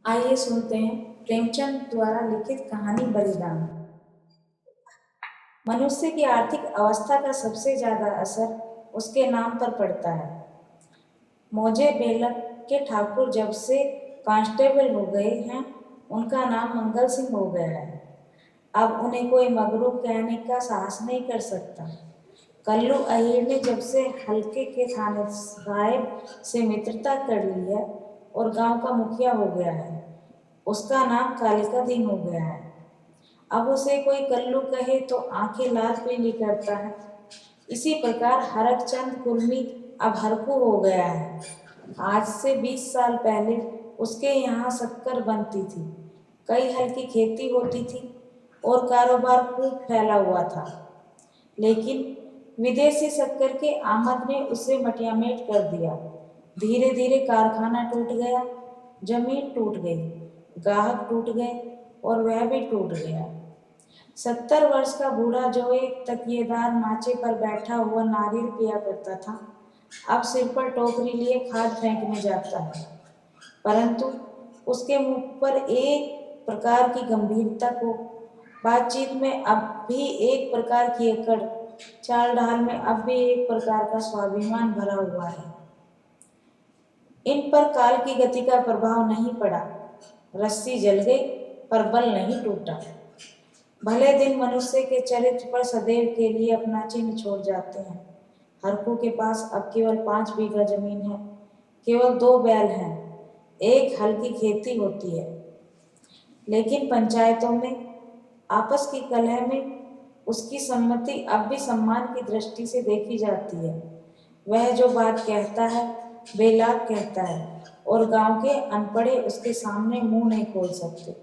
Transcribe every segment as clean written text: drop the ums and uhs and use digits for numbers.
आइए सुनते हैं प्रेमचंद द्वारा लिखित कहानी बलिदान। मनुष्य की आर्थिक अवस्था का सबसे ज्यादा असर उसके नाम पर पड़ता है। मौजे बेलक के ठाकुर जब से कांस्टेबल हो गए हैं, उनका नाम मंगल सिंह हो गया है। अब उन्हें कोई मगरू कहने का साहस नहीं कर सकता। कल्लू अहीर ने जब से हल्के के थाने साहब से मित्रता कर ली है और गांव का मुखिया हो गया है, उसका नाम कालिका दीन हो गया है। अब उसे कोई कल्लू कहे तो आंखें लाल पीली करता है। इसी प्रकार हरकचंद कुर्मी अब हरकू हो गया है। आज से 20 साल पहले उसके यहाँ शक्कर बनती थी, कई हल की खेती होती थी और कारोबार खूब फैला हुआ था। लेकिन विदेशी शक्कर के आमद ने उसे मटियामेट कर दिया। धीरे धीरे कारखाना टूट गया, जमीन टूट गई, ग्राहक टूट गए और वह भी टूट गया। 70 वर्ष का बूढ़ा जो एक तकिएदार माचे पर बैठा हुआ नारियल पिया करता था, अब सिर पर टोकरी लिए खाद फेंकने जाता है। परंतु उसके मुख पर एक प्रकार की गंभीरता को, बातचीत में अब भी एक प्रकार की अकड़, चाल ढाल में अब भी एक प्रकार का स्वाभिमान भरा हुआ है। इन पर काल की गति का प्रभाव नहीं पड़ा। रस्सी जल गई पर बल नहीं टूटा। भले दिन मनुष्य के चरित्र पर सदैव के लिए अपना चिन्ह छोड़ जाते हैं। हरकू के पास अब केवल 5 बीघा जमीन है, केवल 2 बैल हैं, एक हल की खेती होती है। लेकिन पंचायतों में आपस की कलह में उसकी सम्मति अब भी सम्मान की दृष्टि से देखी जाती है। वह जो बात कहता है बेलाग कहता है और गांव के अनपढ़े उसके सामने मुंह नहीं खोल सकते।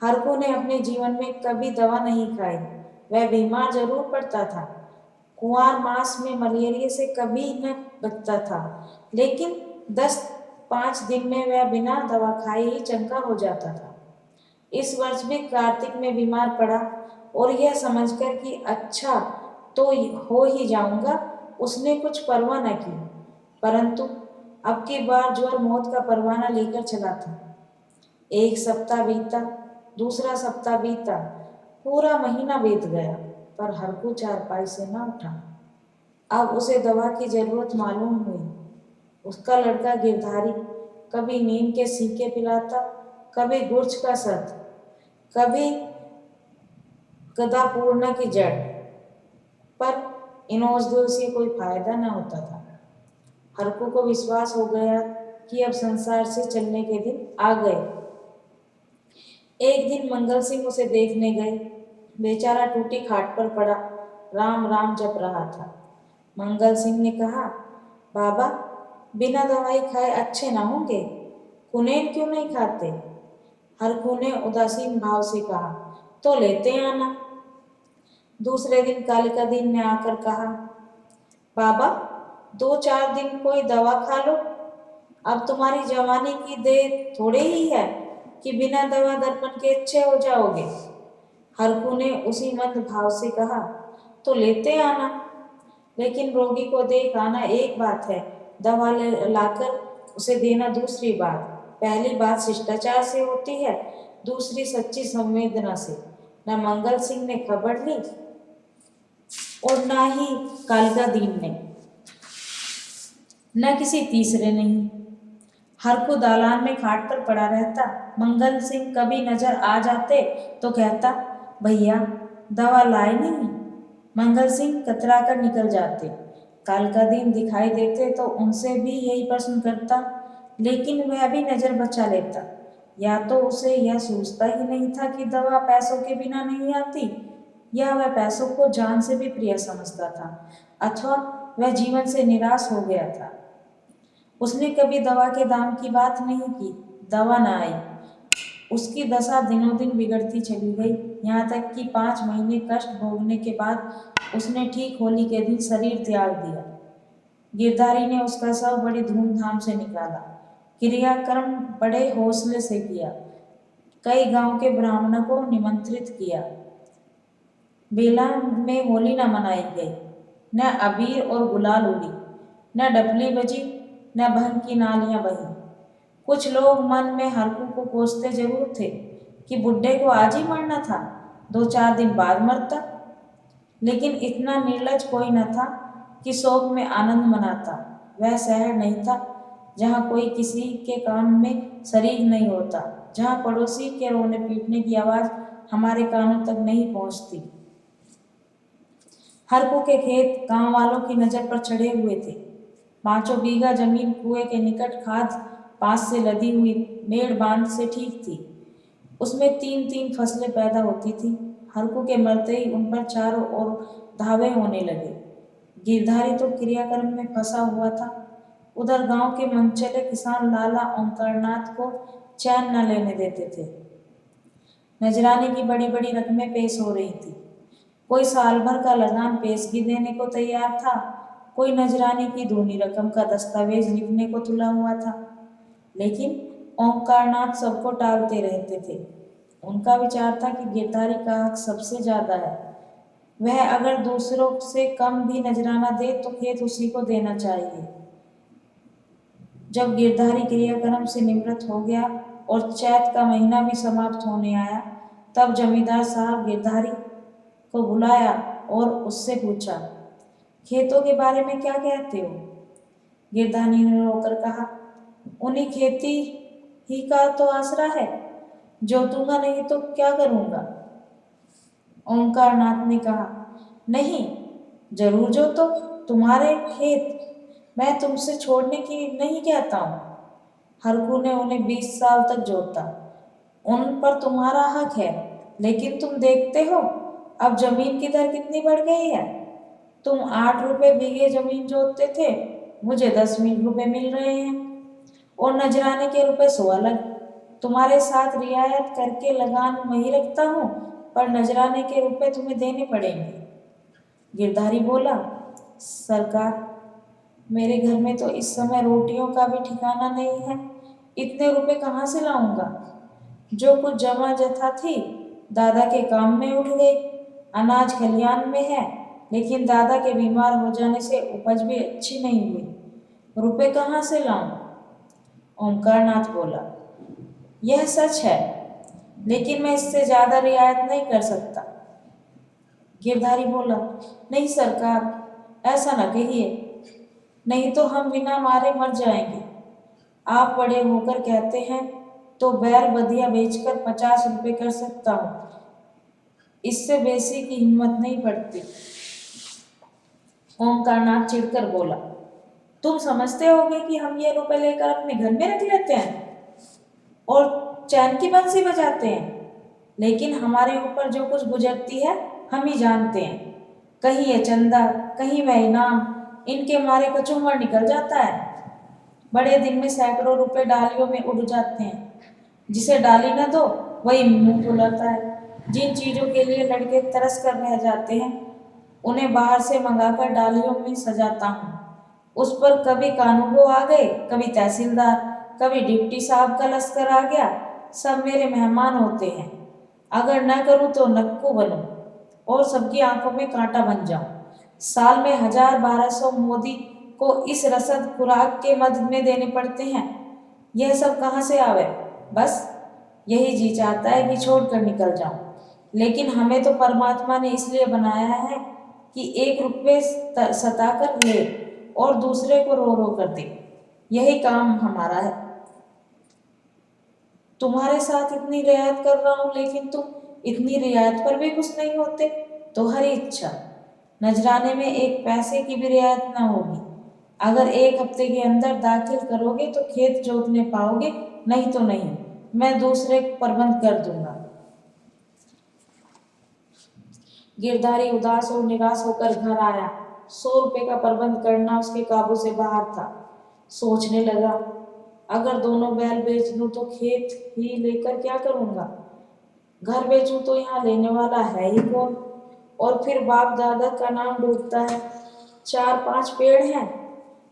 हरकू ने अपने जीवन में कभी दवा नहीं खाई। वह बीमार जरूर पड़ता था, कुंवार मास में मलेरिया से कभी न बचता था, लेकिन 10-5 दिन में वह बिना दवा खाए ही चंगा हो जाता था। इस वर्ष भी कार्तिक में बीमार पड़ा और यह समझकर कि अच्छा तो हो ही जाऊंगा, उसने कुछ परवाह न की। परंतु अब की बार ज्वर मौत का परवाना लेकर चला था। एक सप्ताह बीता, दूसरा सप्ताह बीता, पूरा महीना बीत गया, पर हरकू चारपाई से न उठा। अब उसे दवा की जरूरत मालूम हुई। उसका लड़का गिरधारी कभी नीम के सीके पिलाता, कभी गुर्ज का सत, कभी गदापूर्णा की जड़, पर इन औषधियों से कोई फायदा न होता था। हरकू को विश्वास हो गया कि अब संसार से चलने के दिन आ गए। एक दिन मंगल सिंह उसे देखने गए। बेचारा टूटी खाट पर पड़ा राम राम जप रहा था। मंगल सिंह ने कहा, बाबा बिना दवाई खाए अच्छे ना होंगे, कुनेन क्यों नहीं खाते? हरकू ने उदासीन भाव से कहा, तो लेते आना। दूसरे दिन कालिका दीन ने आकर कहा, बाबा 2-4 दिन कोई दवा खा लो, अब तुम्हारी जवानी की देर थोड़े ही है कि बिना दवा दर्पण के अच्छे हो जाओगे। हरकू ने उसी मंद भाव से कहा, तो लेते आना। लेकिन रोगी को देख आना एक बात है, दवा लाकर उसे देना दूसरी बात। पहली बात शिष्टाचार से होती है, दूसरी सच्ची संवेदना से। न मंगल सिंह ने खबर ली और न ही कालिका दीन ने, न किसी तीसरे नहीं। हरकू दालान में खाट पर पड़ा रहता। मंगल सिंह कभी नजर आ जाते तो कहता, भैया दवा लाए नहीं? मंगल सिंह कतरा कर निकल जाते। कालिका दीन दिखाई देते तो उनसे भी यही प्रश्न करता, लेकिन वह भी नजर बचा लेता। या तो उसे यह सोचता ही नहीं था कि दवा पैसों के बिना नहीं आती, या वह पैसों को जान से भी प्रिय समझता था, अथवा वह जीवन से निराश हो गया था। उसने कभी दवा के दाम की बात नहीं की। दवा न आई। उसकी दशा दिनों दिन बिगड़ती चली गई, यहाँ तक कि 5 महीने कष्ट भोगने के बाद उसने ठीक होली के दिन शरीर त्याग दिया। गिरधारी ने उसका शव बड़ी धूमधाम से निकाला, क्रियाक्रम बड़े हौसले से किया, कई गांव के ब्राह्मणों को निमंत्रित किया। बेला में होली न मनाई गई, न अबीर और गुलाल उड़ी, न डफली बजी, न भंग की नालियां बही। कुछ लोग मन में हरकू को कोसते जरूर थे कि बुड्ढे को आज ही मरना था, 2-4 दिन बाद मरता। लेकिन इतना निर्लज कोई न था कि शोक में आनंद मनाता। वह शहर नहीं था जहाँ कोई किसी के काम में शरीक नहीं होता, जहाँ पड़ोसी के रोने पीटने की आवाज़ हमारे कानों तक नहीं पहुँचती। हरकू के खेत गांव वालों की नज़र पर चढ़े हुए थे। 5 बीघा जमीन कुएं के निकट खाद पास से लदी हुई मेड़ बांध से ठीक थी। उसमें 3-3 फसलें पैदा होती थी। हरकू के मरते ही उन पर चारों ओर धावे होने लगे। गिरधारी तो क्रियाक्रम में फंसा हुआ था। उधर गांव के मनचले किसान लाला ओंकारनाथ को चैन न लेने देते थे। नजराने की बड़ी बड़ी रकमें पेश हो रही थी। कोई साल भर का लगान पेशगी देने को तैयार था, कोई नजराने की दूनी रकम का दस्तावेज लिखने को तुला हुआ था। लेकिन ओंकारनाथ सबको टालते रहते थे। उनका विचार था कि गिरधारी का हक सबसे ज्यादा है। वह अगर दूसरों से कम भी नजराना दे तो खेत उसी को देना चाहिए। जब गिरधारी क्रियाक्रम से निवृत्त हो गया और चैत का महीना भी समाप्त होने आया, तब जमींदार साहब गिरधारी को बुलाया और उससे पूछा, खेतों के बारे में क्या कहते हो? गिरधारी ने रोकर कहा, उन्हीं खेती ही का तो आसरा है, जोतूंगा नहीं तो क्या करूंगा? ओंकारनाथ ने कहा, नहीं, जरूर जोतो, तुम्हारे खेत, मैं तुमसे छोड़ने की नहीं कहता हूँ। हरकू ने उन्हें 20 साल तक जोता, उन पर तुम्हारा हक है, लेकिन तुम देखते हो अब जमीन की दर कितनी बढ़ गई है। तुम 8 रुपए बीघे जमीन जोतते थे, मुझे 10 रुपए मिल रहे हैं, और नजराने के रुपए 100 अलग। तुम्हारे साथ रियायत करके लगान वही रखता हूँ, पर नजराने के रुपए तुम्हें देने पड़ेंगे। गिरधारी बोला, सरकार, मेरे घर में तो इस समय रोटियों का भी ठिकाना नहीं है, इतने रुपए कहाँ से लाऊंगा? जो कुछ जमा जथा थी दादा के काम में उठ गई। अनाज खलियान में है, लेकिन दादा के बीमार हो जाने से उपज भी अच्छी नहीं हुई। रुपए कहाँ से लाऊं? ओंकारनाथ बोला, यह सच है, लेकिन मैं इससे ज्यादा रियायत नहीं कर सकता। गिरधारी बोला, नहीं सरकार, ऐसा न कहिए, नहीं तो हम बिना मारे मर जाएंगे। आप बड़े होकर कहते हैं तो बैल बधिया बेचकर 50 रुपए कर सकता हूँ, इससे बेसी की हिम्मत नहीं पड़ती। ओंकारनाथ चिढ़कर बोला, तुम समझते होगे कि हम ये रुपए लेकर अपने घर में रख लेते हैं और चैन की बंसी बजाते हैं, लेकिन हमारे ऊपर जो कुछ गुजरती है हम ही जानते हैं। कहीं ये चंदा, कहीं वह इनाम, इनके मारे कचूमर निकल जाता है। बड़े दिन में सैकड़ों रुपए डालियों में उड़ जाते हैं। जिसे डाली न दो वही मुंह फुलाता है। जिन चीजों के लिए लड़के तरस कर रह जाते हैं, उन्हें बाहर से मंगाकर डालियों में सजाता हूँ। उस पर कभी कानूगो आ गए, कभी तहसीलदार, कभी डिप्टी साहब का लश्कर आ गया, सब मेरे मेहमान होते हैं। अगर न करूँ तो नक्कू बनूं और सबकी आंखों में कांटा बन जाऊं। साल में 1000-1200 मोदी को इस रसद खुराक के मद में देने पड़ते हैं। यह सब कहाँ से आवे? बस यही जी चाहता है कि छोड़कर निकल जाऊं। लेकिन हमें तो परमात्मा ने इसलिए बनाया है कि 1 रुपये सताकर ले और दूसरे को रो रो कर दे। यही काम हमारा है। तुम्हारे साथ इतनी रियायत कर रहा हूँ, लेकिन तुम इतनी रियायत पर भी खुश नहीं होते। तुम्हारी इच्छा, नजराने में 1 पैसे की भी रियायत न होगी। अगर 1 हफ्ते के अंदर दाखिल करोगे तो खेत जोतने पाओगे, नहीं तो नहीं। मैं दूसरे प्रबंध कर दूंगा। गिरधारी उदास और निराश होकर घर आया। 100 रुपए का प्रबंध करना उसके काबू से बाहर था। सोचने लगा, अगर दोनों बैल बेच दूं तो खेत ही लेकर क्या करूंगा? घर बेचूं तो यहाँ लेने वाला है ही कौन? और फिर बाप दादा का नाम डूबता है। 4-5 पेड़ हैं,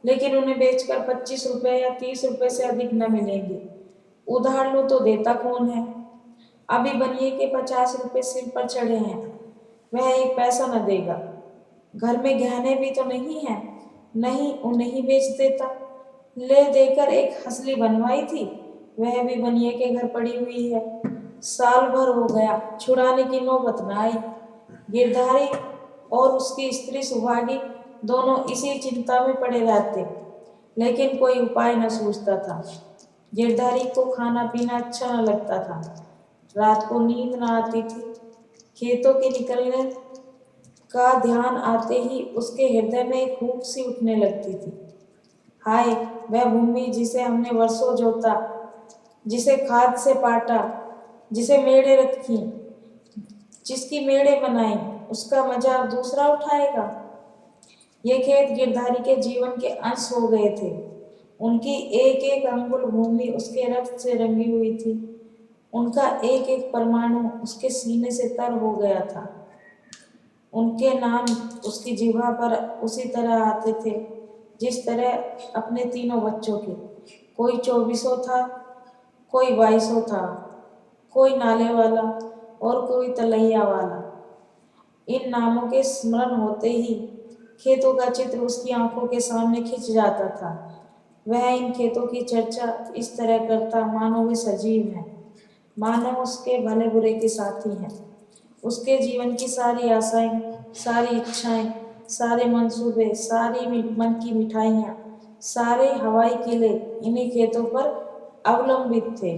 लेकिन उन्हें बेचकर 25 रुपए या 30 रुपए से अधिक न मिलेंगे। उधार लो तो देता कौन है? अभी बनिए के 50 रुपए सिर पर चढ़े हैं, वह 1 पैसा न देगा। घर में गहने भी तो नहीं है, नहीं उन्हें ही बेच देता। ले देकर एक हंसली बनवाई थी, वह भी बनिए के घर पड़ी हुई है। साल भर हो गया, छुड़ाने की नौबत न आई। गिरधारी और उसकी स्त्री सुहागी दोनों इसी चिंता में पड़े रहते, लेकिन कोई उपाय न सूझता था। गिरधारी को खाना पीना अच्छा न लगता था, रात को नींद न आती थी। खेतों के निकलने का ध्यान आते ही उसके हृदय में एक हूक सी उठने लगती थी। हाय, वह भूमि जिसे हमने वर्षों जोता, जिसे खाद से पाटा, जिसे मेड़े रखी, जिसकी मेड़े बनाई, उसका मजा अब दूसरा उठाएगा। ये खेत गिरधारी के जीवन के अंश हो गए थे। उनकी एक एक अंगुल भूमि उसके रक्त से रंगी हुई थी। उनका एक एक परमाणु उसके सीने से तर हो गया था। उनके नाम उसकी जिह्वा पर उसी तरह आते थे जिस तरह अपने तीनों बच्चों के। कोई 24 था, कोई 22 था, कोई नाले वाला और कोई तलैया वाला। इन नामों के स्मरण होते ही खेतों का चित्र उसकी आंखों के सामने खिंच जाता था। वह इन खेतों की चर्चा इस तरह करता मानो वे सजीव हैं, मानो उसके भले बुरे के साथी हैं। उसके जीवन की सारी आशाएं, सारी इच्छाएं, सारे मंसूबे, सारी मन की मिठाइयाँ, सारे हवाई किले इन्हीं खेतों पर अवलंबित थे।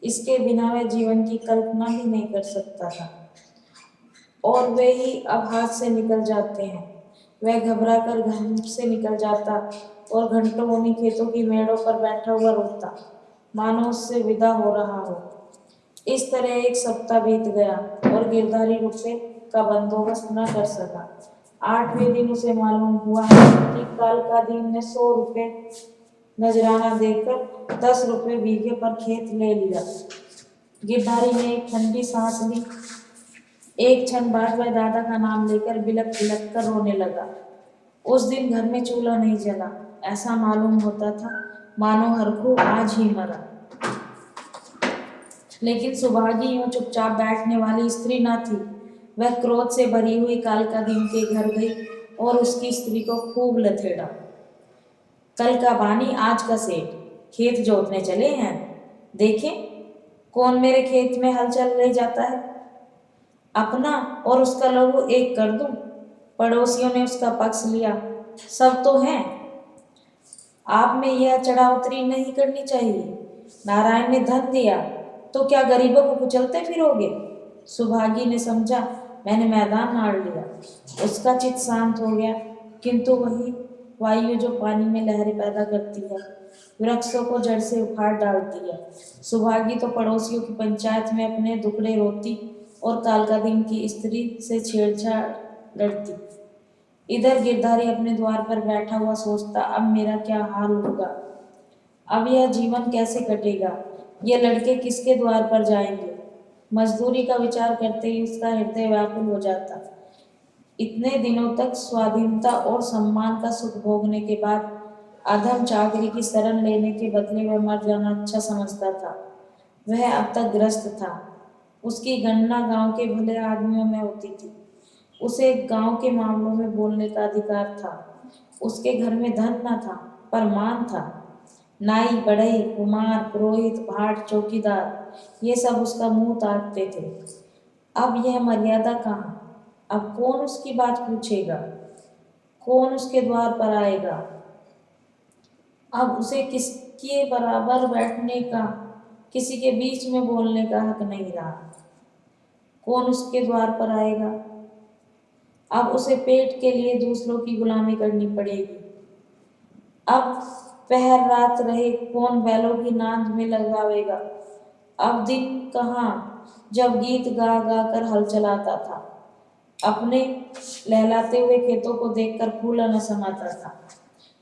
इसके बिना वह जीवन की कल्पना भी नहीं कर सकता था। और वे ही अब हाथ से निकल जाते हैं। वह घबरा कर घर से निकल जाता और घंटों उन्हीं खेतों की मेड़ों पर बैठा हुआ रोता, मानो उससे विदा हो रहा हो। इस तरह एक सप्ताह बीत गया और गिरधारी रुपये का बंदोबस्त न कर सका। 8वें दिन उसे मालूम हुआ कि कालका दिन ने 100 रुपये नजराना देकर 10 रुपये बीघे पर खेत ले लिया। गिरधारी ने एक ठंडी सांस ली। एक क्षण बाद वह दादा का नाम लेकर बिलक बिलक कर रोने लगा। उस दिन घर में चूल्हा नहीं जला। ऐसा मालूम होता था मानो हरखू आज ही मरा। लेकिन सुभागी यूं चुपचाप बैठने वाली स्त्री न थी। वह क्रोध से भरी हुई कालका दिन के घर गई और उसकी स्त्री को खूब लथेड़ा। कल का बानी आज का सेठ, खेत जोतने चले हैं। देखें कौन मेरे खेत में हल चल ले जाता है। अपना और उसका लहू एक कर दूं। पड़ोसियों ने उसका पक्ष लिया, सब तो हैं। आप में यह चढ़ाउतरी नहीं करनी चाहिए। नारायण ने धन दिया तो क्या गरीबों को कुचलते फिरोगे। सुभागी ने समझा मैंने मैदान मार लिया। उसका चित्त शांत हो गया, किंतु वही वायु जो पानी में लहरें पैदा करती है, वृक्षों को जड़ से उखाड़ डालती है। सुभागी तो पड़ोसियों की पंचायत में अपने दुखड़े रोती और कालका दिन की स्त्री से छेड़छाड़ लड़ती। इधर गिरधारी अपने द्वार पर बैठा हुआ सोचता, अब मेरा क्या हाल होगा, अब यह जीवन कैसे कटेगा, ये लड़के किसके द्वार पर जाएंगे। मजदूरी का विचार करते ही उसका हृदय व्याकुल हो जाता। इतने दिनों तक स्वाधीनता और सम्मान का सुख भोगने के बाद अधम चाकरी की शरण लेने के बदले वह मर जाना अच्छा समझता था। वह अब तक ग्रस्त था। उसकी गणना गांव के भले आदमियों में होती थी। उसे गांव के मामलों में बोलने का अधिकार था। उसके घर में धन न था पर मान था। नाई, बढ़ई, कुमार, पुरोहित, भाट, चौकीदार, ये सब उसका मुंह ताकते थे। अब यह मर्यादा कहाँ। अब कौन उसकी बात पूछेगा, कौन उसके द्वार पर आएगा। अब उसे किसके बराबर बैठने का, किसी के बीच में बोलने का हक नहीं रहा। कौन उसके द्वार पर आएगा। अब उसे पेट के लिए दूसरों की गुलामी करनी पड़ेगी। अब पहर रात रहे कौन बैलों की नांद में लगावेगा। अब दिन कहाँ जब गीत गा गा कर हल चलाता था। अपने लहलाते हुए खेतों को देखकर फूला न समाता था।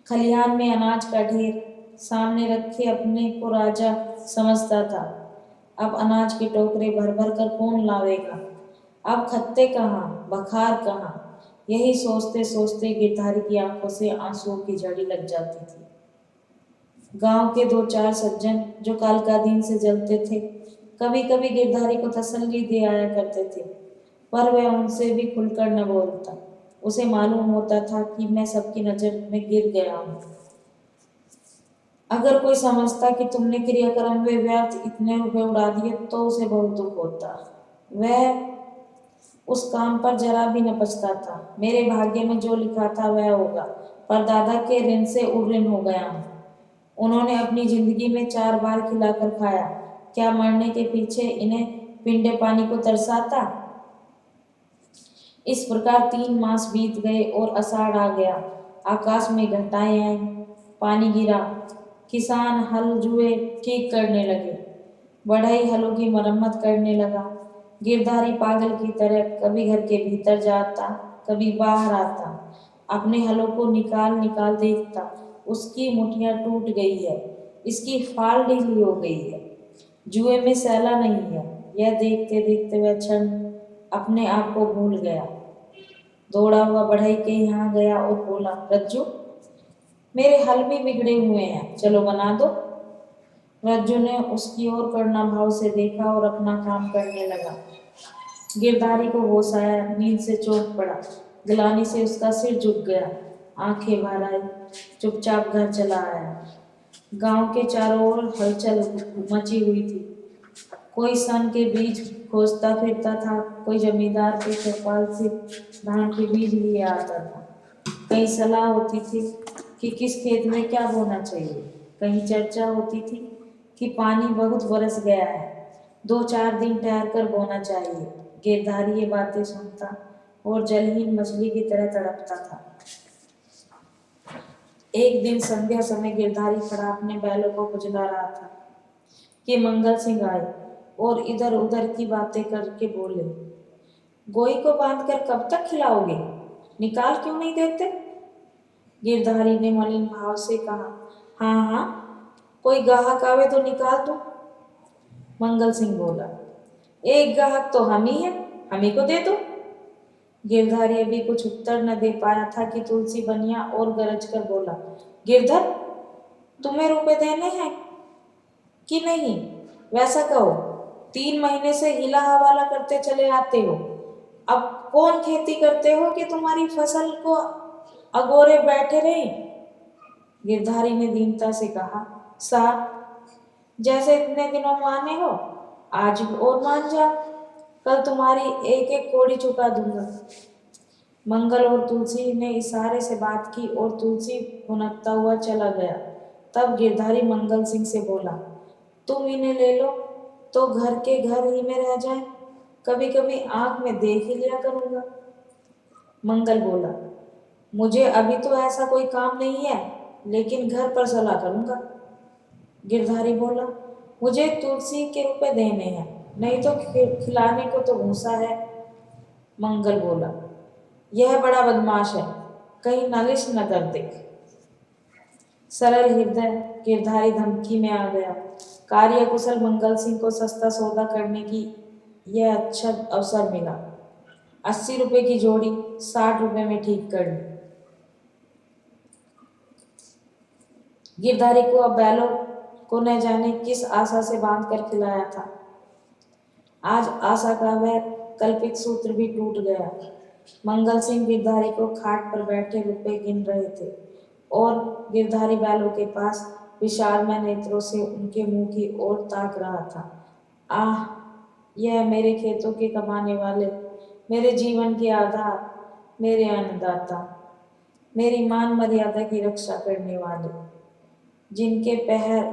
खलिहान में अनाज का ढेर सामने रखे अपने को राजा समझता था। अब अनाज के टोकरे भर भर कर कौन लावेगा। अब खत्ते कहाँ, बखार कहाँ। यही सोचते सोचते गिरधारी की आंखों से आंसुओं की झड़ी लग जाती थी। गांव के 2-4 सज्जन जो कालका दिन से जलते थे, कभी कभी गिरधारी को तसल्ली दे आया करते थे, पर वह उनसे भी खुलकर न बोलता। उसे मालूम होता था कि मैं सबकी नजर में गिर गया हूँ। अगर कोई समझता कि तुमने क्रियाक्रम में व्यर्थ इतने रुपए उड़ा दिए तो उसे बहुत दुख होता। वह उस काम पर जरा भी न पछता था। मेरे भाग्य में जो लिखा था वह होगा, पर दादा के ऋण से उऋण हो गया हूँ। उन्होंने अपनी जिंदगी में 4 बार खिलाकर खाया, क्या मरने के पीछे इन्हें पिंडे पानी को तरसाता। इस प्रकार 3 मास बीत गए और आषाढ़ आ गया। आकाश में घटाएं आई, पानी गिरा, किसान हल जुए ठीक करने लगे, बढ़ई हलों की मरम्मत करने लगा। गिरधारी पागल की तरह कभी घर के भीतर जाता, कभी बाहर आता, अपने हलों को निकाल निकाल देखता। उसकी मुठियां टूट गई है, इसकी फाल ढीली हो गई है, जुए में सैला नहीं है। यह देखते देखते वह क्षण अपने आप को भूल गया। दौड़ा हुआ बढ़ई के यहाँ गया और बोला, रज्जू, मेरे हल भी बिगड़े हुए हैं, चलो बना दो। रज्जू ने उसकी ओर करुणा भाव से देखा और अपना काम करने लगा। गिरधारी को होश आया, नींद से चौंक पड़ा, गिलानी से उसका सिर झुक गया, आंखें भर आई, चुपचाप घर चला आया। गांव के चारों ओर हलचल मची हुई थी। कोई सन के बीज खोजता फिरता था, कोई जमींदार के चौपाल से धान के बीज लिए आता था। कहीं सलाह होती थी कि किस खेत में क्या बोना चाहिए, कहीं चर्चा होती थी कि पानी बहुत बरस गया है, 2-4 दिन ठहर कर बोना चाहिए। गिरधारी ये बातें सुनता और जलहीन मछली की तरह तड़पता था। एक दिन संध्या समय गिरधारी खड़ा अपने बैलों को कुचला रहा था कि मंगल सिंह आए और इधर उधर की बातें करके बोले, गोई को बांधकर कब तक खिलाओगे, निकाल क्यों नहीं देते। गिरधारी ने मलिन भाव से कहा, हाँ हाँ, कोई ग्राहक आवे तो निकाल दो। मंगल सिंह बोला, एक ग्राहक तो हम ही है, हम ही को दे दो। गिरधारी अभी कुछ उत्तर न दे पाया था कि तुलसी बनिया और गरज कर बोला, गिरधर, तुम्हें रुपए देने हैं कि नहीं, वैसा कहो। 3 महीने से हिला हवाला करते चले आते हो, अब कौन खेती करते हो कि तुम्हारी फसल को अगोरे बैठे रहे। गिरधारी ने दीनता से कहा, साहब, जैसे इतने दिनों माने हो, आज और मान जाओ, कल तुम्हारी एक एक कौड़ी चुका दूंगा। मंगल और तुलसी ने इशारे से बात की और तुलसी भुनकता हुआ चला गया। तब गिरधारी मंगल सिंह से बोला, तुम इन्हें ले लो तो घर के घर ही में रह जाए, कभी कभी आंख में देख ही लिया करूंगा। मंगल बोला, मुझे अभी तो ऐसा कोई काम नहीं है, लेकिन घर पर सलाह करूंगा। गिरधारी बोला, मुझे तुलसी के रुपए देने हैं, नहीं तो खिलाने को तो भूसा है। मंगल बोला, यह बड़ा बदमाश है, कहीं नालिश न कर दे। सरल हृदय गिरधारी धमकी में आ गया। कार्य कुशल मंगल सिंह को सस्ता सौदा करने की यह अच्छा अवसर मिला। 80 रुपए की जोड़ी 60 रुपए में ठीक कर ली। गिरधारी को अब बैलों को न जाने किस आशा से बांध कर खिलाया था। आज आशा का वह कल्पित सूत्र भी टूट गया। मंगल सिंह गिरधारी को खाट पर बैठे रुपए गिन रहे थे और गिरधारी बैलों के पास विशालमय नेत्रों से उनके मुंह की ओर ताक रहा था। आह, यह मेरे खेतों के कमाने वाले, मेरे जीवन के आधार, मेरे अन्नदाता, मेरी मान मर्यादा की रक्षा करने वाले, जिनके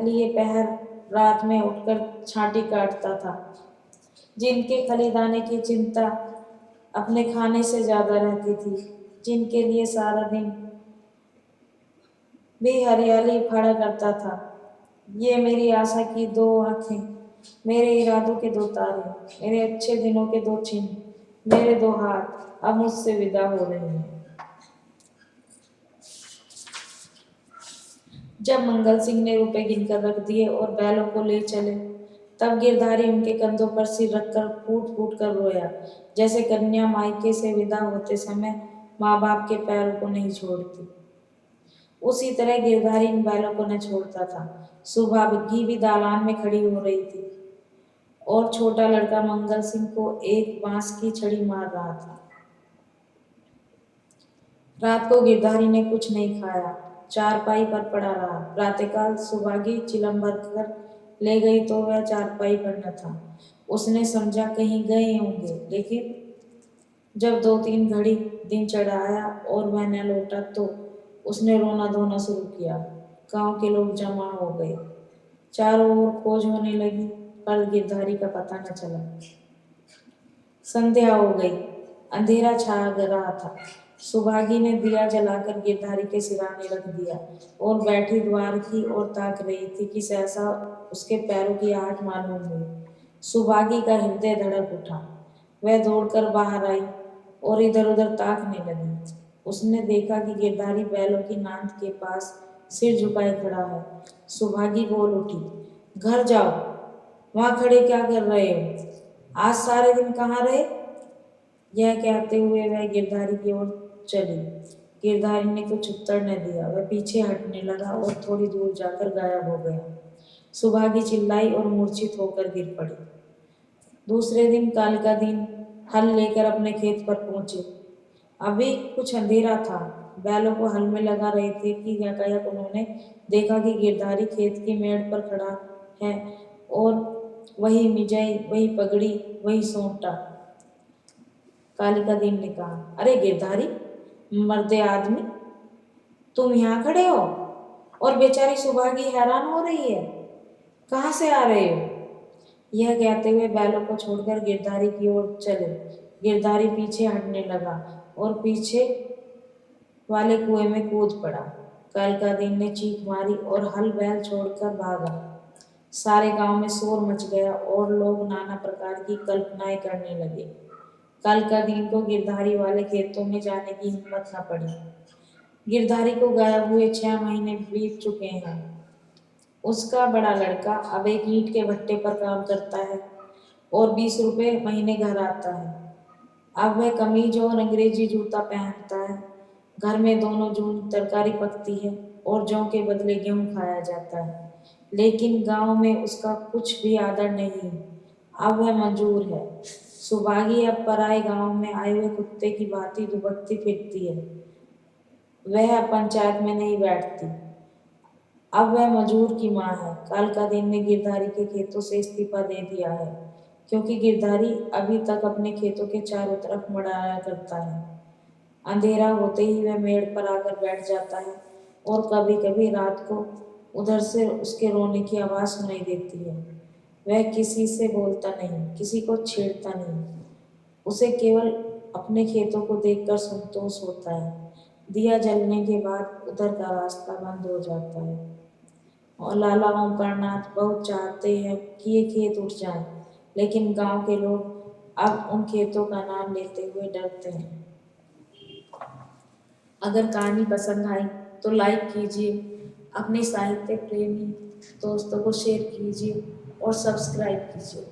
लिए पहर रात में उठकर छांटी काटता था, जिनके खलिदाने की चिंता अपने खाने से ज्यादा रहती थी, जिनके लिए सारा दिन भी हरियाली खड़ा करता था। ये मेरी आशा की 2 आंखें, मेरे इरादों के 2 तारे, मेरे अच्छे दिनों के 2 चिन्ह, मेरे 2 हाथ अब मुझसे विदा हो रहे हैं। जब मंगल सिंह ने रुपए गिनकर रख दिए और बैलों को ले चले, तब गिरधारी उनके कंधों पर सिर रखकर फूट फूट कर रोया, जैसे कन्या मायके से विदा होते समय माँ बाप के पैरों को नहीं छोड़ती। उसी तरह गिरधारी इन बैलों को न छोड़ता था। सुबह घी भी दालान में खड़ी हो रही थी और छोटा लड़का मंगल सिंह को एक बांस की छड़ी मार रहा था। रात को गिरधारी ने कुछ नहीं खाया। चारपाई पर पड़ा रहा। प्रातःकाल सुभागी चिलम भर कर ले गई तो वह चारपाई पर न था। उसने समझा कहीं गए होंगे, लेकिन जब 2-3 घड़ी दिन चढ़ाया और वह न लौटा तो उसने रोना धोना शुरू किया। गांव के लोग जमा हो गए, चारों ओर खोज होने लगी, पर गिरधारी का पता न चला। संध्या हो गई, अंधेरा छा रहा था। सुभागी ने दिया जलाकर गिरधारी के सिरहाने रख दिया और बैठी द्वार की ओर ताक रही थी कि सहसा उसके पैरों की आहट मालूम हुई। सुभागी का हृदय धड़क उठा। वह दौड़कर बाहर आई और इधर उधर ताकने लगी। उसने देखा कि गिरधारी बैलों की नांद के पास सिर झुकाए खड़ा है। सुभागी बोल उठी, घर जाओ, वहां खड़े क्या कर रहे हो? आज सारे दिन कहाँ रहे? यह कहते हुए वह गिरधारी की ओर चली। गिरधारी ने कुछ उत्तर न दिया। वह पीछे हटने लगा और थोड़ी दूर जाकर गायब हो गया। सुभागी चिल्लाई और मूर्छित होकर गिर पड़ी। दूसरे दिन काल का दिन हल लेकर अपने खेत पर पहुंचे। अभी कुछ अंधेरा था। बैलों को हल में लगा रहे थे कि एकाएक उन्होंने देखा कि गिरधारी खेत की मेड़ पर खड़ा है और वही मिजाई, वही पगड़ी, वही सोंटा। कालिका दीन ने कहा, अरे गिरधारी, मर्दे आदमी, तुम यहाँ खड़े हो? और बेचारी सुभागी हैरान हो रही है, कहाँ से आ रहे हो? यह कहते हुए बैलों को छोड़कर गिरधारी की ओर चले। गिरधारी पीछे हटने लगा और पीछे वाले कुएं में कूद पड़ा। कालिका दीन ने चीख मारी और हल बैल छोड़कर भागा। सारे गांव में शोर मच गया और लोग नाना प्रकार की कल्पनाएं करने लगे। कालिका दीन को गिरधारी वाले खेतों में जाने की हिम्मत न पड़ी। गिरधारी को गायब हुए 6 महीने बीत चुके हैं। उसका बड़ा लड़का अब एक ईंट के भट्टे पर काम करता है और 20 रुपए महीने घर आता है। अब वह कमीज और अंग्रेजी जूता पहनता है। घर में दोनों जून तरकारी पकती है और जौ के बदले गेहूं खाया जाता है। लेकिन गांव में उसका कुछ भी आदर नहीं। अब वह मजूर है। सुभागी अब पराए गांव में आए हुए कुत्ते की भांति दुबकती फिरती है। वह अब पंचायत में नहीं बैठती। अब वह मजूर की माँ है। कालिका दीन ने गिरधारी के खेतों से इस्तीफा दे दिया है, क्योंकि गिरधारी अभी तक अपने खेतों के चारों तरफ मंडराया करता है। अंधेरा होते ही वह मेड़ पर आकर बैठ जाता है और कभी कभी रात को उधर से उसके रोने की आवाज़ सुनाई देती है। वह किसी से बोलता नहीं, किसी को छेड़ता नहीं। उसे केवल अपने खेतों को देखकर संतोष होता है। दिया जलने के बाद उधर का रास्ता बंद हो जाता है और लाला ओंकारनाथ बहुत चाहते हैं कि ये खेत उठ जाए, लेकिन गांव के लोग अब उन खेतों का नाम लेते हुए डरते हैं। अगर कहानी पसंद आई तो लाइक कीजिए, अपने साहित्य प्रेमी दोस्तों को शेयर कीजिए और सब्सक्राइब कीजिए।